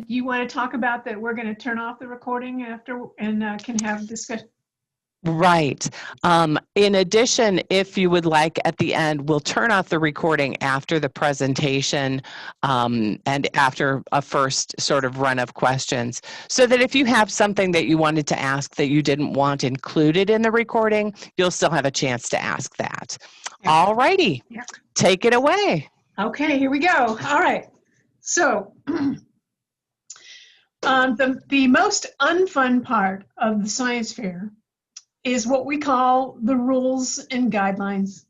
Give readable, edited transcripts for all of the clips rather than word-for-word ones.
you want to talk about that we're going to turn off the recording after and can have discussion? Right. In addition, if you would like, at the end, we'll turn off the recording after the presentation and after a first sort of run of questions, so that if you have something that you wanted to ask that you didn't want included in the recording, you'll still have a chance to ask that. Yeah. All righty. Yeah. Take it away. Okay, here we go. All right. So the most unfun part of the science fair is what we call the rules and guidelines.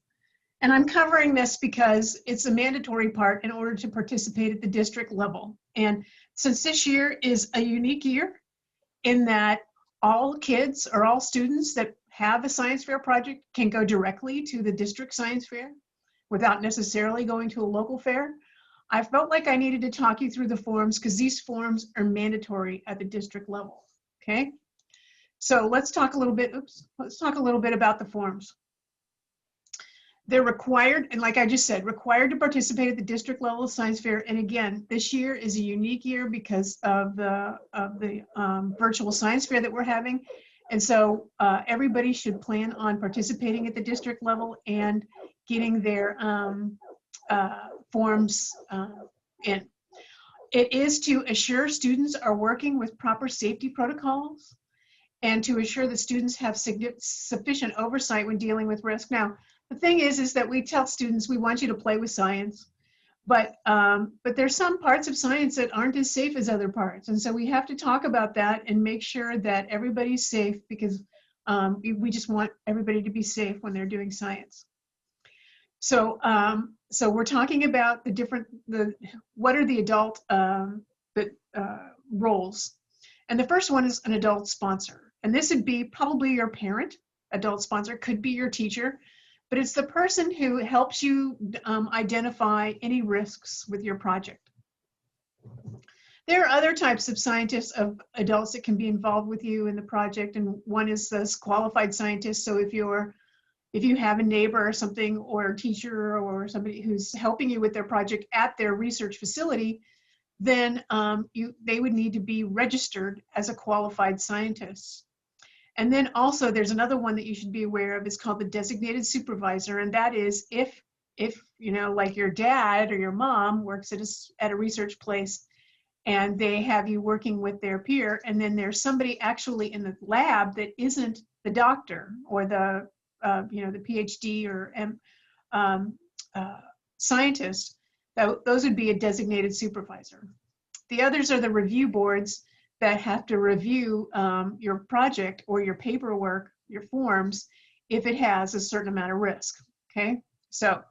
And I'm covering this because it's a mandatory part in order to participate at the district level. And since this year is a unique year in that all kids or all students that have a science fair project can go directly to the district science fair without necessarily going to a local fair, I felt like I needed to talk you through the forms because these forms are mandatory at the district level, okay? So let's talk a little bit, let's talk a little bit about the forms. They're required, and like I just said, required to participate at the district level science fair. And again, this year is a unique year because of the virtual science fair that we're having. And so everybody should plan on participating at the district level and getting their forms in. It is to assure students are working with proper safety protocols and to assure that students have sufficient oversight when dealing with risk. Now, the thing is that we tell students we want you to play with science, but there's some parts of science that aren't as safe as other parts. And so we have to talk about that and make sure that everybody's safe because we just want everybody to be safe when they're doing science. So, so we're talking about what are the adult roles. And the first one is an adult sponsor. And this would be probably your parent. Adult sponsor could be your teacher, but it's the person who helps you identify any risks with your project. There are other types of scientists, of adults that can be involved with you in the project, and one is this qualified scientist. So if you have a neighbor or something, or a teacher or somebody who's helping you with their project at their research facility, then they would need to be registered as a qualified scientist. And then also there's another one that you should be aware of. It's called the designated supervisor. And that is if you know, like your dad or your mom works at a research place and they have you working with their peer, and then there's somebody actually in the lab that isn't the doctor or the you know, the PhD or scientist, those would be a designated supervisor. The others are the review boards that have to review your project or your paperwork, your forms, if it has a certain amount of risk, okay? So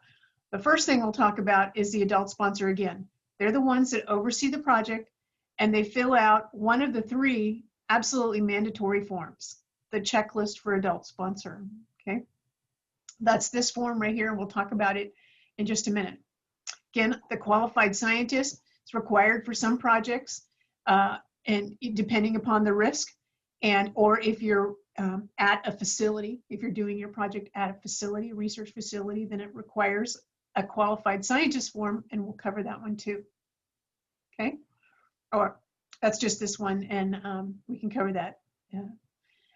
the first thing we'll talk about is the adult sponsor again. They're the ones that oversee the project and they fill out one of the 3 absolutely mandatory forms, the checklist for adult sponsor, okay? That's this form right here, and we'll talk about it in just a minute. Again, the qualified scientist is required for some projects, and depending upon the risk, and or if you're at a facility, if you're doing your project at a facility, a research facility, then it requires a qualified scientist form, and we'll cover that one too. Okay, or that's just this one, and we can cover that.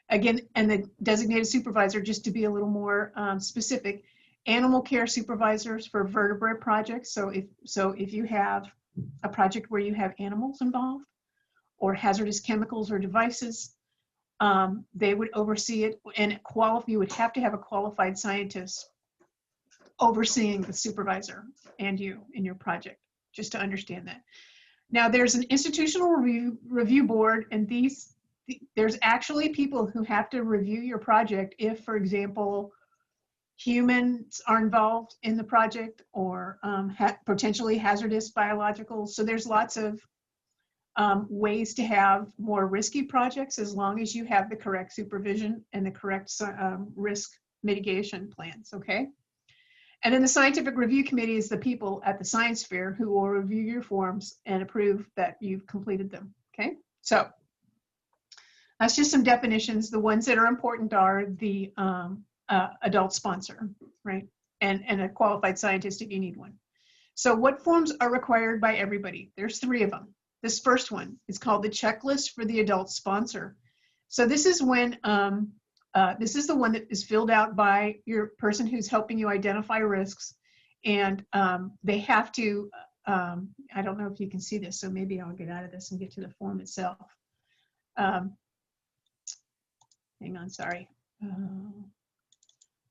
Again, and the designated supervisor, just to be a little more specific, animal care supervisors for vertebrate projects. So if you have a project where you have animals involved, or hazardous chemicals or devices, they would oversee it, and you would have to have a qualified scientist overseeing the supervisor and you in your project, just to understand that. Now there's an institutional review board, and there's actually people who have to review your project if, for example, humans are involved in the project, or potentially hazardous biologicals. So there's lots of ways to have more risky projects as long as you have the correct supervision and the correct risk mitigation plans, okay? And then the scientific review committee is the people at the science fair who will review your forms and approve that you've completed them, okay? So that's just some definitions. The ones that are important are the adult sponsor, right? And a qualified scientist if you need one. So what forms are required by everybody? There's 3 of them. This first one is called the checklist for the adult sponsor. So this is when, this is the one that is filled out by your person who's helping you identify risks. And they have to, I don't know if you can see this, so maybe I'll get out of this and get to the form itself. Hang on, sorry.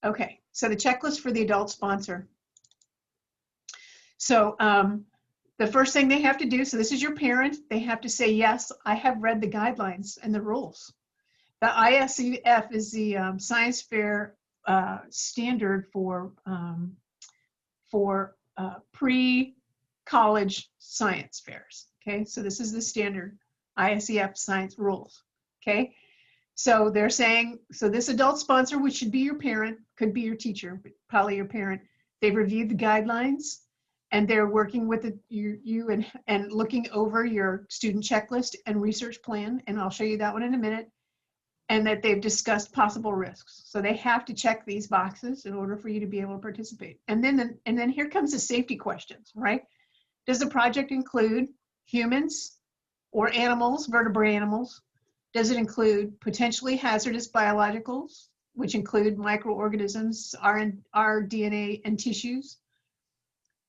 Okay, so the checklist for the adult sponsor. So the first thing they have to do, so this is your parent, they have to say, yes, I have read the guidelines and the rules. The ISEF is the science fair standard for pre-college science fairs. Okay, so this is the standard ISEF science rules. Okay, so they're saying, so this adult sponsor, which should be your parent, could be your teacher, but probably your parent, they've reviewed the guidelines and they're working with you and looking over your student checklist and research plan, and I'll show you that one in a minute, and that they've discussed possible risks. So they have to check these boxes in order for you to be able to participate. And then here comes the safety questions, right? Does the project include humans or animals, vertebrate animals? Does it include potentially hazardous biologicals, which include microorganisms, our DNA and tissues?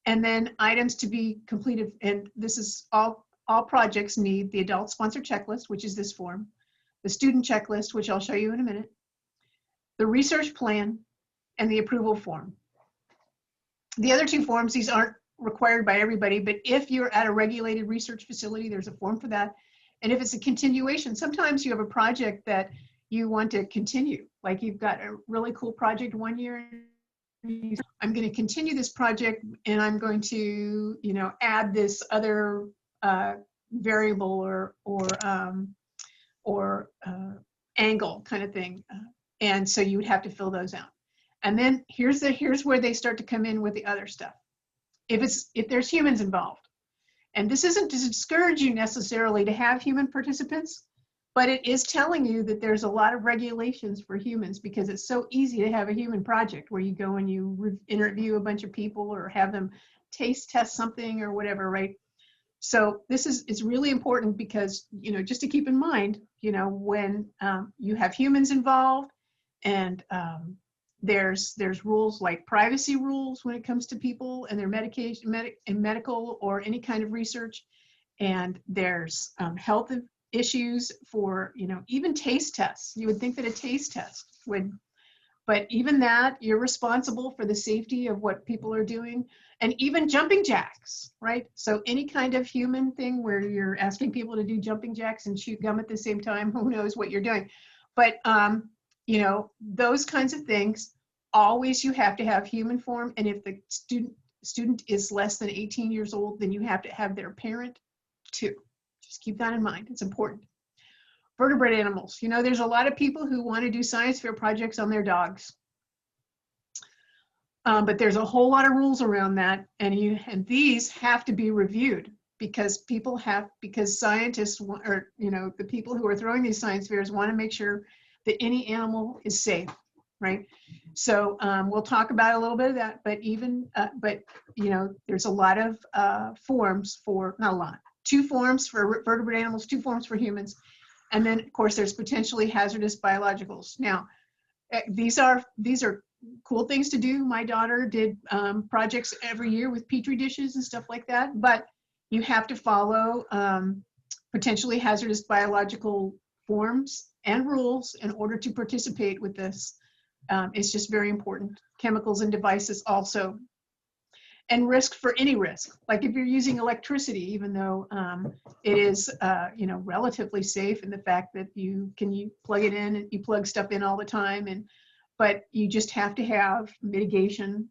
And then items to be completed, and this is all projects need the adult sponsor checklist, which is this form, the student checklist, which I'll show you in a minute, the research plan, and the approval form. The other two forms, these aren't required by everybody, but if you're at a regulated research facility, there's a form for that. And if it's a continuation, sometimes you have a project that you want to continue, like you've got a really cool project one year, I'm going to continue this project and I'm going to, you know, add this other variable or angle kind of thing. And so you would have to fill those out. And then here's where they start to come in with the other stuff. If there's humans involved, and this isn't to discourage you necessarily to have human participants, but it is telling you that there's a lot of regulations for humans because it's so easy to have a human project where you go and you interview a bunch of people or have them taste test something or whatever, right? So this is really important because, you know, just to keep in mind, you know, when you have humans involved and there's rules like privacy rules when it comes to people and their medical or any kind of research, and there's health issues for, you know, even taste tests. You would think that a taste test would, but even that, you're responsible for the safety of what people are doing, and even jumping jacks, right? So any kind of human thing where you're asking people to do jumping jacks and chew gum at the same time, who knows what you're doing. But, you know, those kinds of things, always you have to have human form, and if the student is less than 18 years old, then you have to have their parent too. Just keep that in mind, it's important. Vertebrate animals. You know, there's a lot of people who want to do science fair projects on their dogs. But there's a whole lot of rules around that, and these have to be reviewed because scientists or, you know, the people who are throwing these science fairs want to make sure that any animal is safe, right? So we'll talk about a little bit of that, but even, you know, there's a lot of forms for, not a lot, 2 forms for vertebrate animals, 2 forms for humans. And then of course there's potentially hazardous biologicals. Now, these are cool things to do. My daughter did projects every year with Petri dishes and stuff like that, but you have to follow potentially hazardous biological forms and rules in order to participate with this. It's just very important. Chemicals and devices also. And risk for any risk, like if you're using electricity, even though it is, you know, relatively safe in the fact that you plug it in and you plug stuff in all the time, but you just have to have mitigation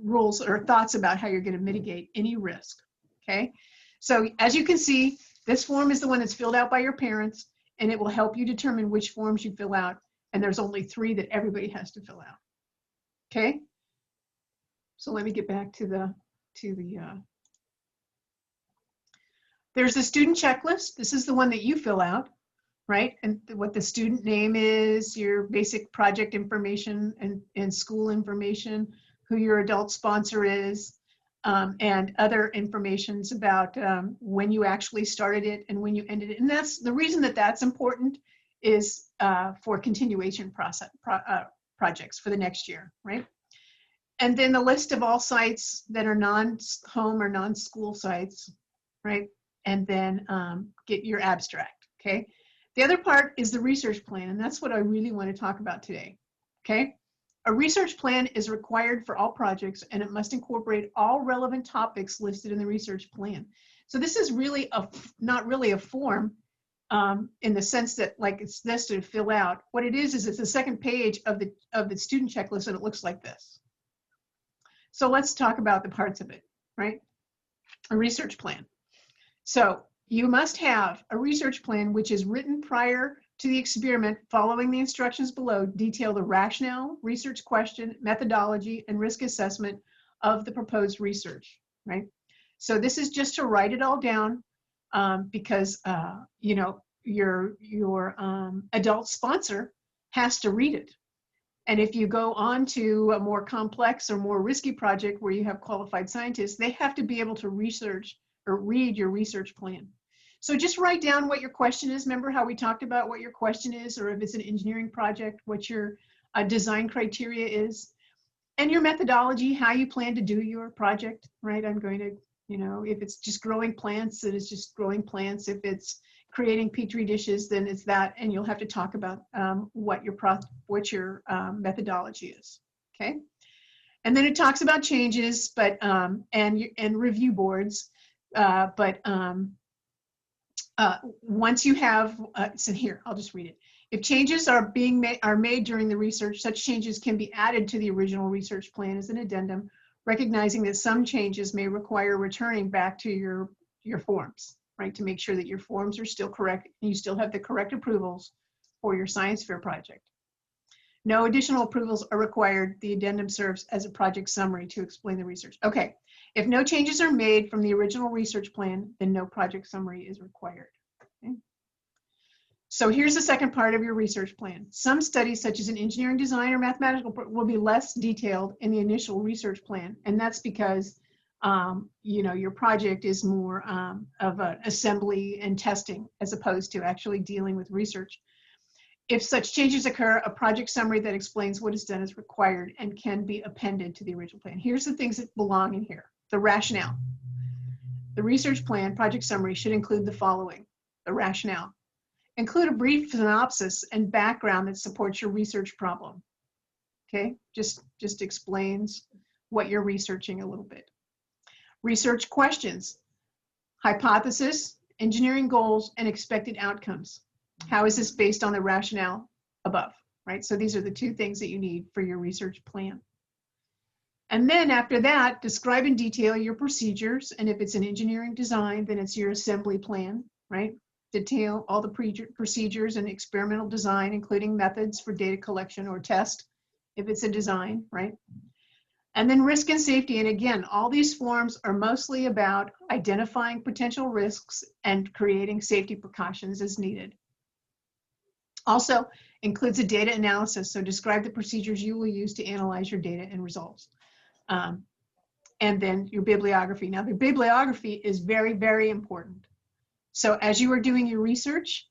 rules or thoughts about how you're going to mitigate any risk. Okay, so as you can see, this form is the one that's filled out by your parents, and it will help you determine which forms you fill out. And there's only 3 that everybody has to fill out. Okay. So let me get back to there's the student checklist. This is the one that you fill out, right? And what the student name is, your basic project information and school information, who your adult sponsor is, and other informations about when you actually started it and when you ended it. And that's the reason that that's important is for continuation projects for the next year, right? And then the list of all sites that are non-home or non-school sites, right? And then get your abstract, okay? The other part is the research plan, and that's what I really want to talk about today, okay? A research plan is required for all projects, and it must incorporate all relevant topics listed in the research plan. So this is really not really a form in the sense that like it's necessary to fill out. What it is it's the second page of the student checklist, and it looks like this. So let's talk about the parts of it, right? A research plan. So you must have a research plan which is written prior to the experiment, following the instructions below, detail the rationale, research question, methodology, and risk assessment of the proposed research, right? So this is just to write it all down because, you know, your adult sponsor has to read it. And if you go on to a more complex or more risky project where you have qualified scientists, they have to be able to research or read your research plan. So just write down what your question is. Remember how we talked about what your question is, or if it's an engineering project, what your design criteria is, and your methodology, how you plan to do your project, right? I'm going to, you know, if it's just growing plants, then it's just growing plants. If it's creating Petri dishes, then it's that, and you'll have to talk about what your methodology is, okay? And then it talks about changes, but and review boards, once you have, so here, I'll just read it. If changes are made during the research, such changes can be added to the original research plan as an addendum, recognizing that some changes may require returning back to your forms, right? To make sure that your forms are still correct and you still have the correct approvals for your science fair project. No additional approvals are required. The addendum serves as a project summary to explain the research. Okay, if no changes are made from the original research plan, then no project summary is required. Okay. So here's the second part of your research plan. Some studies, such as an engineering design or mathematical, will be less detailed in the initial research plan, and that's because you know, your project is more of an assembly and testing as opposed to actually dealing with research. If such changes occur, a project summary that explains what is done is required and can be appended to the original plan. Here's the things that belong in here. The rationale. The research plan project summary should include the following. The rationale. Include a brief synopsis and background that supports your research problem. Okay, just explains what you're researching a little bit. Research questions. Hypothesis, engineering goals, and expected outcomes. How is this based on the rationale above, right? So these are the two things that you need for your research plan. And then after that, describe in detail your procedures. And if it's an engineering design, then it's your assembly plan, right? Detail all the procedures and experimental design, including methods for data collection or test, if it's a design, right? And then risk and safety. And again, all these forms are mostly about identifying potential risks and creating safety precautions as needed. Also includes a data analysis, so describe the procedures you will use to analyze your data and results. And then your bibliography. Now the bibliography is very, very important. So as you are doing your research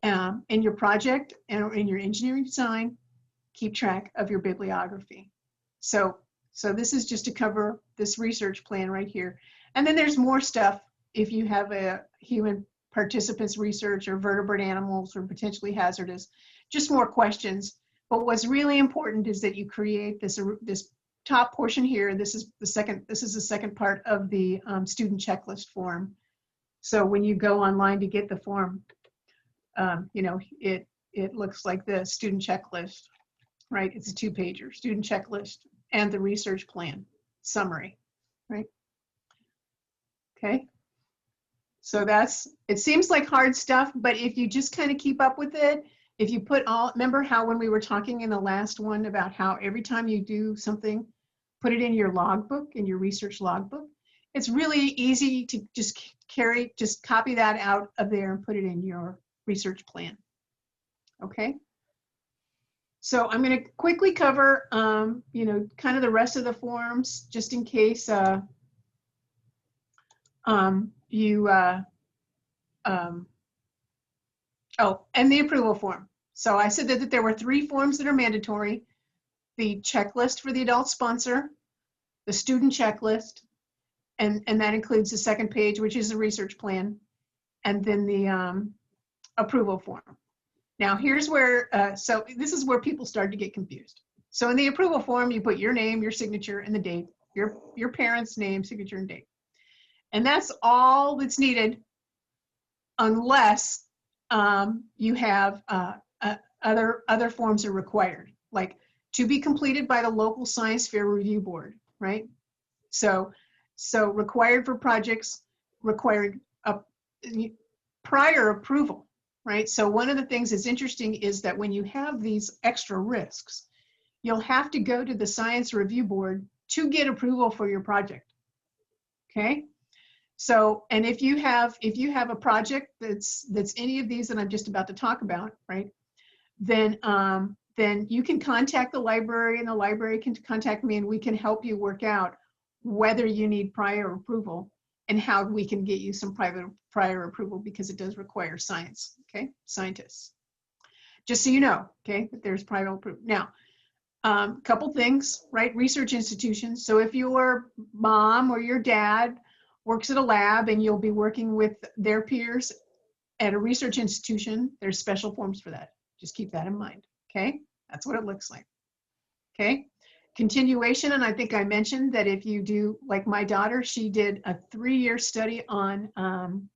in your project and in your engineering design, keep track of your bibliography. So this is just to cover this research plan right here. And then there's more stuff if you have a human participants research or vertebrate animals or potentially hazardous, just more questions. But what's really important is that you create this top portion here. This is the second part of the student checklist form. So when you go online to get the form, you know, it looks like the student checklist, right? It's a 2-pager, student checklist and the research plan summary, right? Okay. So it seems like hard stuff, but if you just kind of keep up with it, if you put remember how when we were talking in the last one about how every time you do something, put it in your logbook, in your research logbook. It's really easy to just copy that out of there and put it in your research plan. Okay. So I'm going to quickly cover, you know, kind of the rest of the forms, just in case You, oh, and the approval form. So I said that there were 3 forms that are mandatory: the checklist for the adult sponsor, the student checklist, and that includes the second page, which is the research plan, and then the approval form. Now here's where, so this is where people start to get confused. So in the approval form, you put your name, your signature, and the date, your parents' name, signature, and date. And that's all that's needed, unless you have other forms are required, like to be completed by the local science fair review board, right? So required for projects, required prior approval, right? So one of the things that's interesting is that when you have these extra risks, you'll have to go to the science review board to get approval for your project. Okay? So, and if you have a project that's any of these that I'm just about to talk about, right? Then you can contact the library, and the library can contact me, and we can help you work out whether you need prior approval and how we can get you some prior approval, because it does require science, okay? Scientists. Just so you know, okay, that there's prior approval. Now, couple things, right? Research institutions. So if your mom or your dad works at a lab and you'll be working with their peers at a research institution, there's special forms for that. Just keep that in mind, okay? That's what it looks like, okay? Continuation, and I think I mentioned that if you do, like my daughter, she did a 3-year study on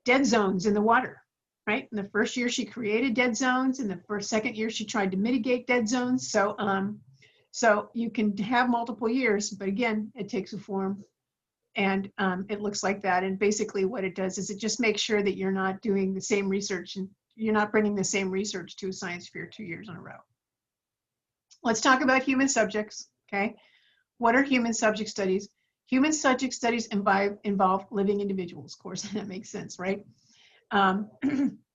dead zones in the water, right? In the first year, she created dead zones. In the second year, she tried to mitigate dead zones. So, so you can have multiple years, but again, it takes a form, and it looks like that. And basically what it does is it just makes sure that you're not doing the same research, and you're not bringing the same research to a science fair 2 years in a row. Let's talk about human subjects, okay? What are human subject studies? Human subject studies involve living individuals, of course, that makes sense, right?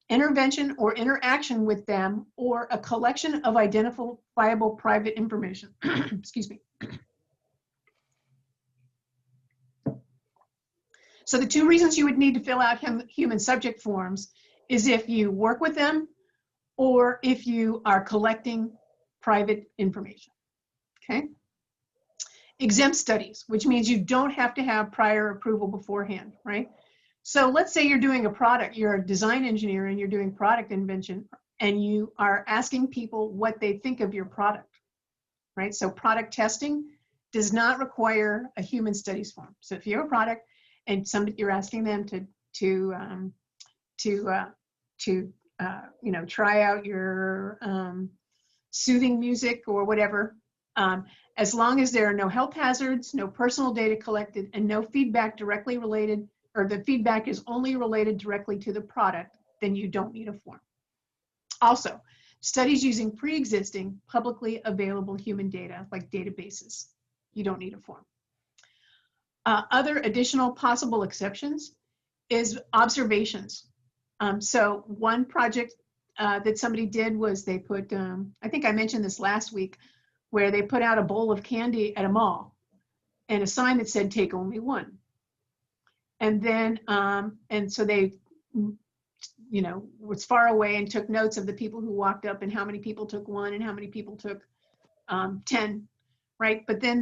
Intervention or interaction with them, or a collection of identifiable private information. Excuse me. So the 2 reasons you would need to fill out human subject forms is if you work with them, or if you are collecting private information, okay? Exempt studies, which means you don't have to have prior approval beforehand, right? So let's say you're doing a product, you're a design engineer and you're doing product invention, and you are asking people what they think of your product, right? So product testing does not require a human studies form. So if you have a product and you're asking them to you know, try out your soothing music or whatever, as long as there are no health hazards, no personal data collected, and no feedback directly related, or the feedback is only related directly to the product, then you don't need a form. Also, studies using pre-existing publicly available human data, like databases, you don't need a form. Other additional possible exceptions is observations. So one project that somebody did was they put, I think I mentioned this last week, where they put out a bowl of candy at a mall and a sign that said, "Take only one." And then, and so they, you know, was far away and took notes of the people who walked up and how many people took one and how many people took 10, right? But then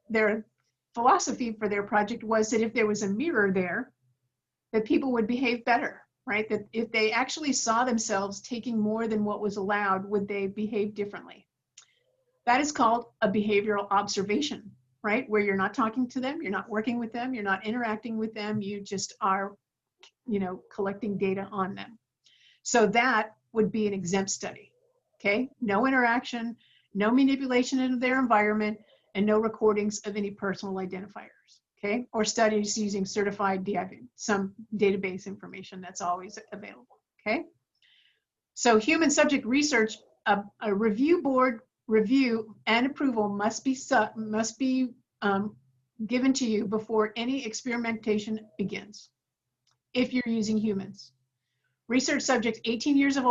their philosophy for their project was that if there was a mirror there, that people would behave better, right? That if they actually saw themselves taking more than what was allowed, would they behave differently? That is called a behavioral observation, right? Where you're not talking to them, you're not working with them, you're not interacting with them, you just are, you know, collecting data on them. So that would be an exempt study, okay? No interaction, no manipulation into their environment, and no recordings of any personal identifiers, okay? Or studies using certified some database information that's always available, okay? So human subject research, a review board review and approval must be given to you before any experimentation begins, if you're using humans. Research subjects 18 years of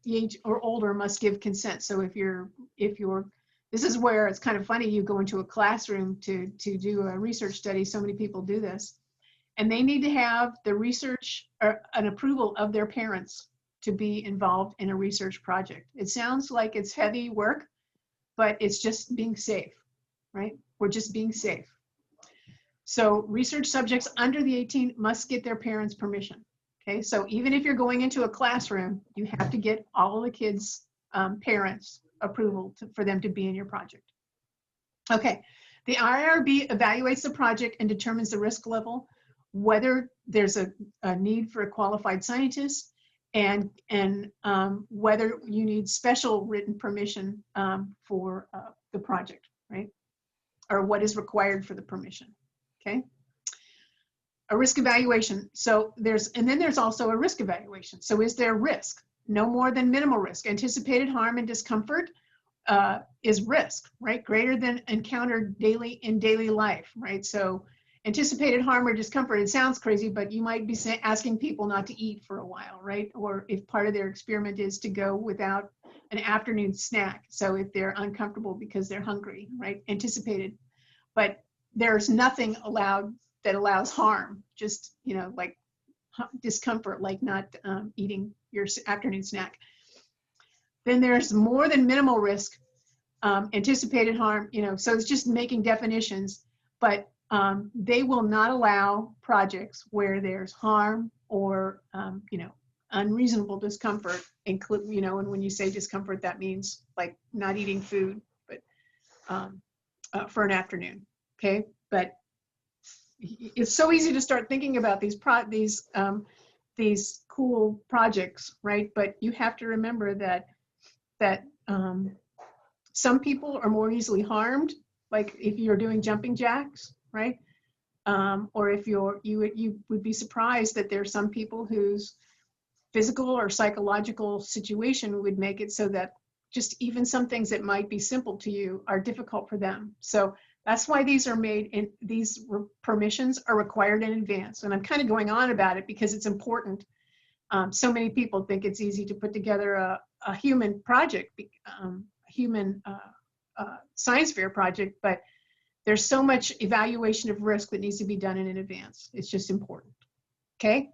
age or older must give consent. So if the This is where it's kind of funny. You go into a classroom to do a research study. So many people do this. And they need to have the research or an approval of their parents to be involved in a research project. It sounds like it's heavy work, but it's just being safe, right? We're just being safe. So research subjects under the 18 must get their parents' permission. Okay, so even if you're going into a classroom, you have to get all of the kids' parents' approval for them to be in your project. Okay, the IRB evaluates the project and determines the risk level, whether there's a need for a qualified scientist, and whether you need special written permission for the project, right? Or what is required for the permission, okay? A risk evaluation. So there's also a risk evaluation. So is there risk? No more than minimal risk. Anticipated harm and discomfort is risk, right? Greater than encountered in daily life, right? So anticipated harm or discomfort, it sounds crazy, but you might be asking people not to eat for a while, right? Or if part of their experiment is to go without an afternoon snack. So if they're uncomfortable because they're hungry, right? Anticipated. But there's nothing allowed that allows harm, just, you know, like discomfort, like not eating your afternoon snack. Then there's more than minimal risk, anticipated harm, you know, so it's just making definitions, but they will not allow projects where there's harm or, you know, unreasonable discomfort, include, you know, and when you say discomfort, that means like not eating food, but for an afternoon, okay? But it's so easy to start thinking about these cool projects, right? But you have to remember that some people are more easily harmed, like if you're doing jumping jacks, right? Or if you would be surprised that there are some people whose physical or psychological situation would make it so that just even some things that might be simple to you are difficult for them. So that's why these are made in, these permissions are required in advance. And I'm kind of going on about it because it's important. So many people think it's easy to put together a human project, human science fair project, but there's so much evaluation of risk that needs to be done in advance. It's just important, okay?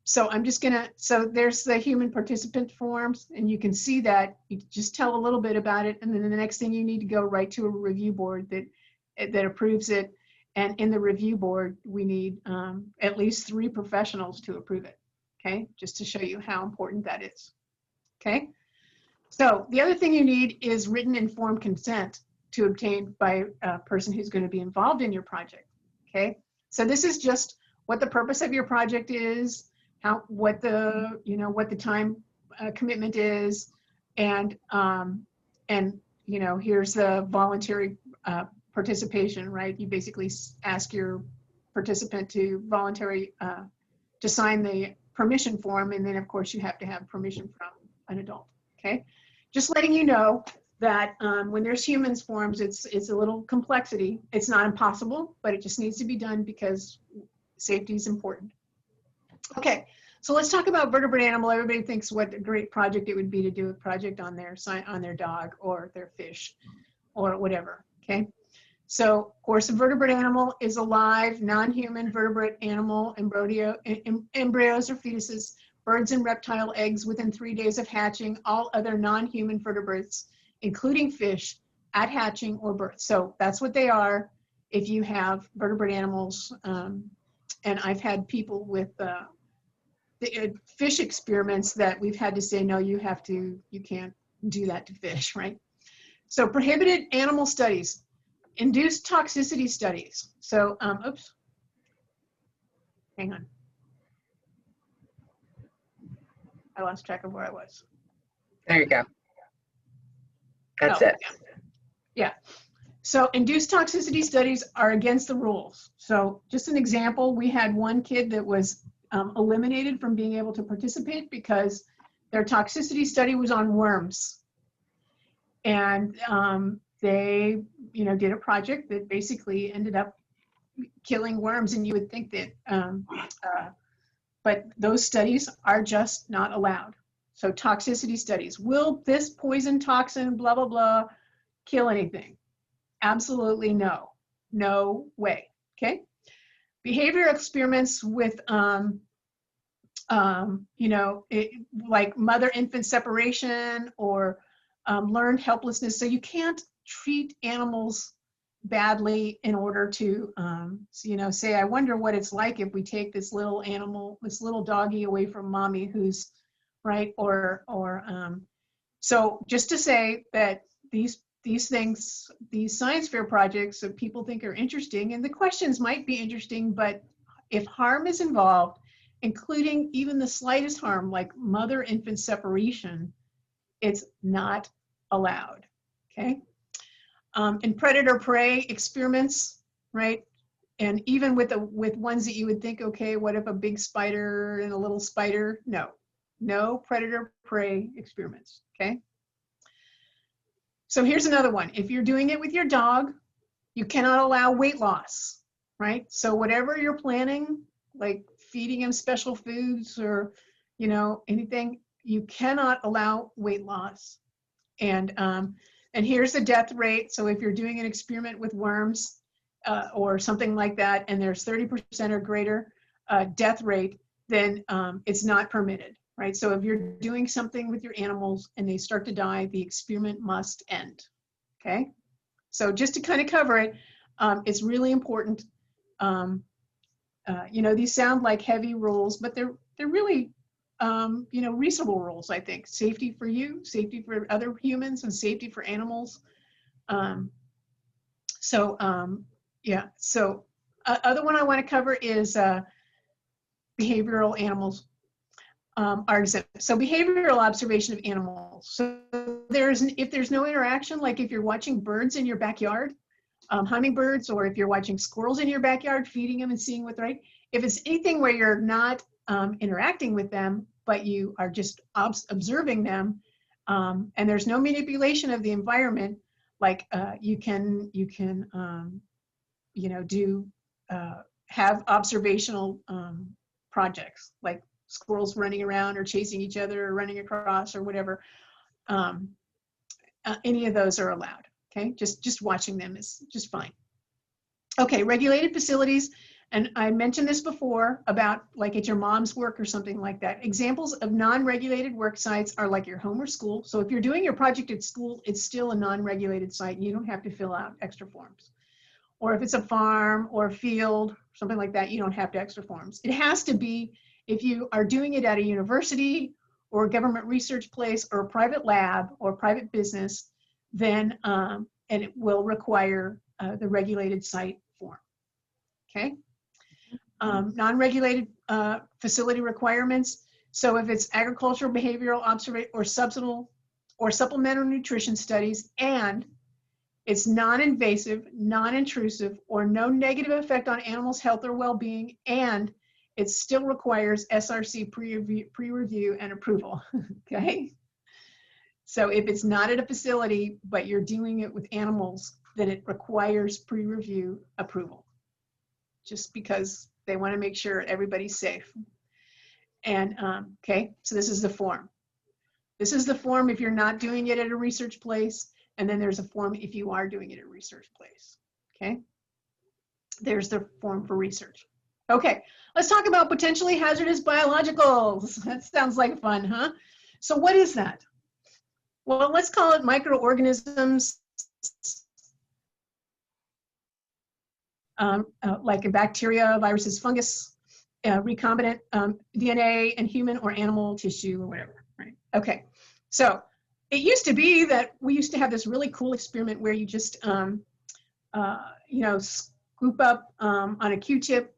So I'm just gonna, so there's the human participant forms, and you can see that, you just tell a little bit about it, and then the next thing you need to go right to a review board that approves it. And in the review board, we need at least 3 professionals to approve it, okay? Just to show you how important that is, okay? So the other thing you need is written informed consent to obtain by a person who's going to be involved in your project, okay? So this is just what the purpose of your project is, what the time commitment is, and you know, here's the voluntary participation, right? You basically ask your participant to to sign the permission form, and then of course you have to have permission from an adult, okay? Just letting you know that when there's humans forms, it's a little complexity. It's not impossible, but it just needs to be done because safety is important. Okay, so let's talk about vertebrate animal. Everybody thinks what a great project it would be to do a project on their dog or their fish or whatever, okay? So, of course, a vertebrate animal is a live, non-human vertebrate animal, embryos or fetuses, birds and reptile eggs within 3 days of hatching, all other non-human vertebrates, including fish, at hatching or birth. So that's what they are if you have vertebrate animals. And I've had people with the fish experiments that we've had to say, no, you can't do that to fish, right? So prohibited animal studies, induced toxicity studies. So, oops, hang on. I lost track of where I was. There you go. That's it. Yeah. So induced toxicity studies are against the rules. So just an example, we had one kid that was eliminated from being able to participate because their toxicity study was on worms. And they, you know, did a project that basically ended up killing worms, and you would think that, but those studies are just not allowed. So toxicity studies, will this poison toxin, blah, blah, blah, kill anything. Absolutely no. No way. Okay. Behavior experiments with, like mother-infant separation or learned helplessness. So you can't treat animals badly in order to, say, I wonder what it's like if we take this little animal, this little doggy away from mommy who's, right, so just to say that these things, these science fair projects that people think are interesting, and the questions might be interesting, but if harm is involved, including even the slightest harm, like mother-infant separation, it's not allowed, okay? In predator-prey experiments, right? And even with ones that you would think, okay, what if a big spider and a little spider? No predator-prey experiments, okay? So here's another one. If you're doing it with your dog, you cannot allow weight loss, right? So whatever you're planning, like feeding him special foods or, anything, you cannot allow weight loss. And here's the death rate. So if you're doing an experiment with worms or something like that, and there's 30% or greater death rate, then it's not permitted, right? So if you're doing something with your animals and they start to die, the experiment must end, okay? So just to kind of cover it, it's really important. These sound like heavy rules, but they're really, reasonable rules, I think. Safety for you, safety for other humans, and safety for animals. Yeah, so other one I want to cover is behavioral animals are exempt. So behavioral observation of animals. So if there's no interaction, like if you're watching birds in your backyard, hummingbirds, or if you're watching squirrels in your backyard, feeding them and seeing what's right. If it's anything where you're not interacting with them, but you are just observing them, and there's no manipulation of the environment, like you can have observational projects, like squirrels running around or chasing each other or running across or whatever. Any of those are allowed. Okay, just watching them is just fine. Okay, regulated facilities, and I mentioned this before about like at your mom's work or something like that. Examples of non-regulated work sites are like your home or school. So if you're doing your project at school, it's still a non-regulated site and you don't have to fill out extra forms. Or if it's a farm or a field, something like that, you don't have to extra forms. It has to be if you are doing it at a university or a government research place or a private lab or private business, then and it will require the regulated site form. Okay. Non-regulated facility requirements. So if it's agricultural, behavioral, observation, or supplemental nutrition studies, and it's non-invasive, non-intrusive, or no negative effect on animals' health or well-being, and it still requires SRC pre-review and approval. Okay. So if it's not at a facility, but you're doing it with animals, then it requires pre-review approval, just because they want to make sure everybody's safe. And okay, so this is the form. This is the form if you're not doing it at a research place, and then there's a form if you are doing it at a research place. Okay, there's the form for research. Okay, let's talk about potentially hazardous biologicals. That sounds like fun, huh? So what is that? Well, let's call it microorganisms like a bacteria, viruses, fungus, recombinant DNA, and human or animal tissue or whatever, right? Okay, so it used to be that we used to have this really cool experiment where you just, scoop up on a Q-tip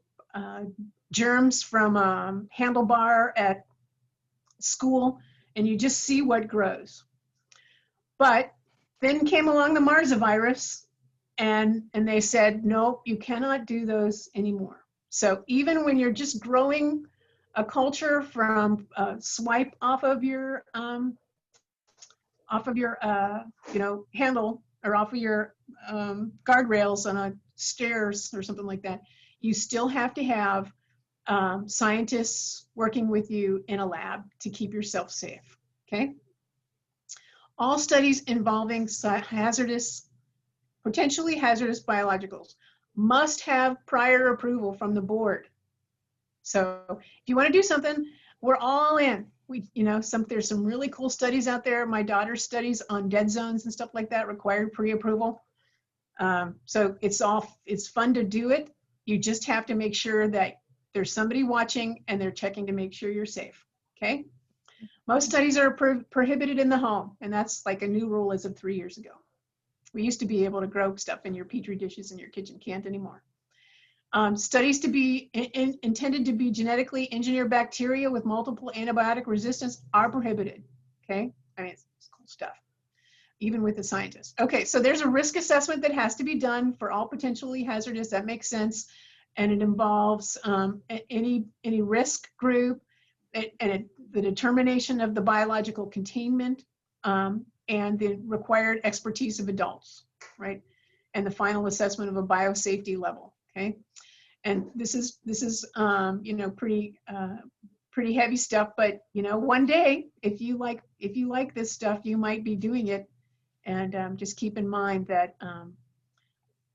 germs from a handlebar at school, and you just see what grows. But then came along the marsavirus, and they said, nope, you cannot do those anymore. So even when you're just growing a culture from swipe off of your handle or off of your guardrails on a stairs or something like that, you still have to have scientists working with you in a lab to keep yourself safe. Okay. All studies involving potentially hazardous biologicals must have prior approval from the board. So if you want to do something, we're all in. There's some really cool studies out there. My daughter's studies on dead zones and stuff like that required pre-approval. So it's fun to do it. You just have to make sure that there's somebody watching and they're checking to make sure you're safe. Okay. Most studies are prohibited in the home, and that's like a new rule as of 3 years ago. We used to be able to grow stuff in your petri dishes in your kitchen, can't anymore. Studies to be intended to be genetically engineered bacteria with multiple antibiotic resistance are prohibited. Okay, I mean, it's cool stuff, even with the scientists. Okay, so there's a risk assessment that has to be done for all potentially hazardous. That makes sense, and it involves any risk group and the determination of the biological containment and the required expertise of adults, right? And the final assessment of a biosafety level. Okay, and this is pretty heavy stuff, but one day if you like this stuff, you might be doing it, and just keep in mind that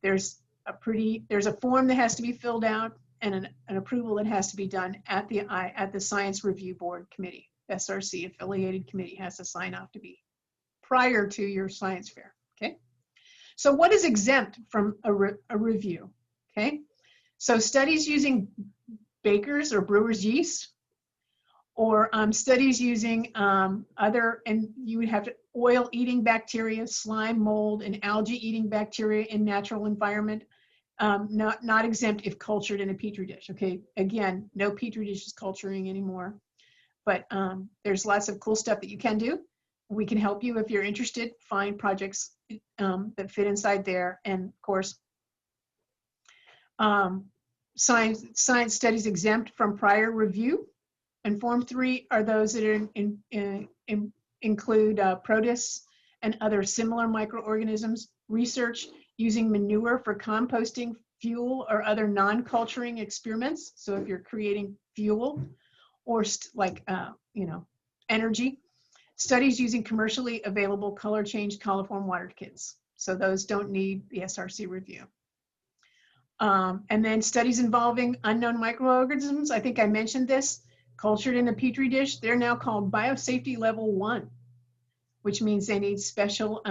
there's a form that has to be filled out and an approval that has to be done at the Science Review Board Committee. SRC affiliated committee has to sign off to be prior to your science fair. Okay, so what is exempt from a review? Okay, so studies using baker's or brewer's yeast, or studies using and you would have oil-eating bacteria, slime, mold, and algae-eating bacteria in natural environment. Not exempt if cultured in a petri dish. Okay, again, no petri dish is culturing anymore, but there's lots of cool stuff that you can do. We can help you if you're interested. Find projects that fit inside there, and of course, science studies exempt from prior review. And Form 3 are those that include protists and other similar microorganisms, research using manure for composting, fuel, or other non-culturing experiments. So if you're creating fuel or energy, studies using commercially available color changed coliform water kits. So those don't need the SRC review. And then studies involving unknown microorganisms. I think I mentioned this. Cultured in a petri dish, they're now called biosafety level 1, which means they need special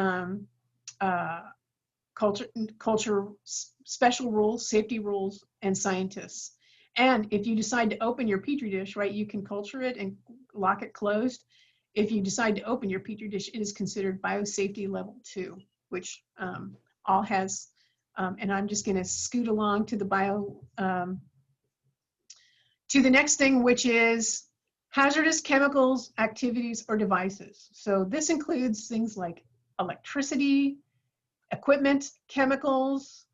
special rules, safety rules, and scientists. And if you decide to open your petri dish, right, you can culture it and lock it closed. If you decide to open your petri dish, it is considered biosafety level 2, which all has, and I'm just going to scoot along to the to the next thing, which is hazardous chemicals, activities, or devices. So this includes things like electricity, equipment, chemicals.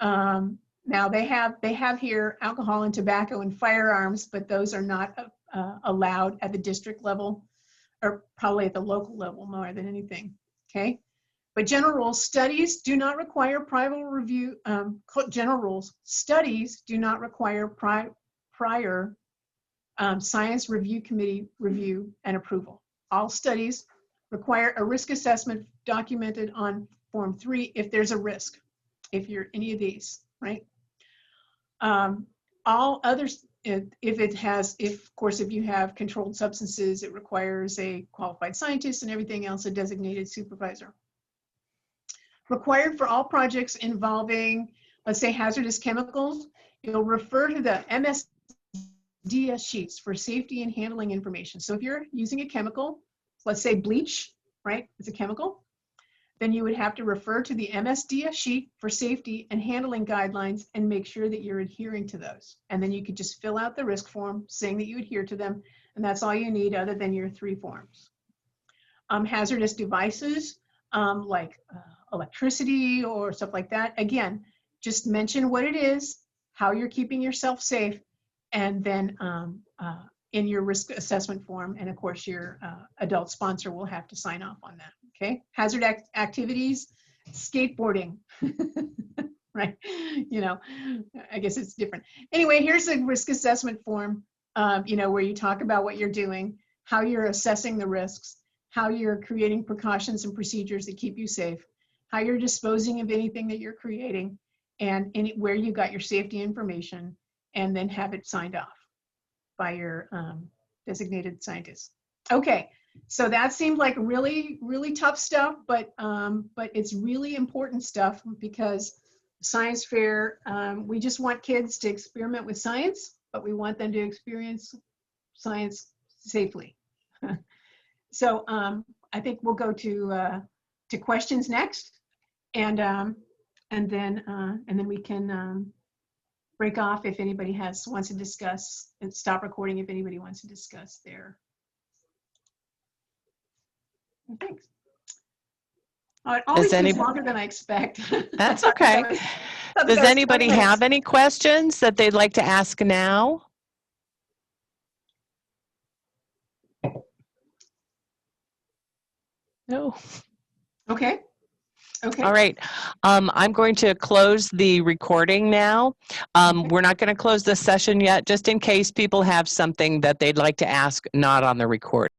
Now they have here alcohol and tobacco and firearms, but those are not allowed at the district level, or probably at the local level more than anything. Okay, but general rules: studies do not require prior review. General rules: studies do not require prior Science Review Committee review and approval. All studies require a risk assessment documented on Form 3 if there's a risk, if you're any of these, right? All others, of course, if you have controlled substances, it requires a qualified scientist, and everything else a designated supervisor. Required for all projects involving, let's say, hazardous chemicals, you'll refer to the MSDS sheets for safety and handling information. So if you're using a chemical, let's say bleach, right, it's a chemical, then you would have to refer to the MSDS sheet for safety and handling guidelines and make sure that you're adhering to those. And then you could just fill out the risk form saying that you adhere to them, and that's all you need other than your 3 forms. Hazardous devices like electricity or stuff like that, again, just mention what it is, how you're keeping yourself safe, and then in your risk assessment form, and of course your adult sponsor will have to sign off on that. Okay, hazard activities, skateboarding, right? You know, I guess it's different. Anyway, here's a risk assessment form, you know, where you talk about what you're doing, how you're assessing the risks, how you're creating precautions and procedures that keep you safe, how you're disposing of anything that you're creating, and where you got your safety information, and then have it signed off by your designated scientist. Okay, so that seemed like really, really tough stuff, but it's really important stuff, because science fair, we just want kids to experiment with science, but we want them to experience science safely. So I think we'll go to questions next, and then we can break off if anybody wants to discuss, and stop recording if anybody wants to discuss their. Thanks. It always takes longer than I expect. That's okay. Does anybody have any questions that they'd like to ask now? No. Okay. Okay. All right. I'm going to close the recording now. We're not going to close the session yet, just in case people have something that they'd like to ask not on the recording.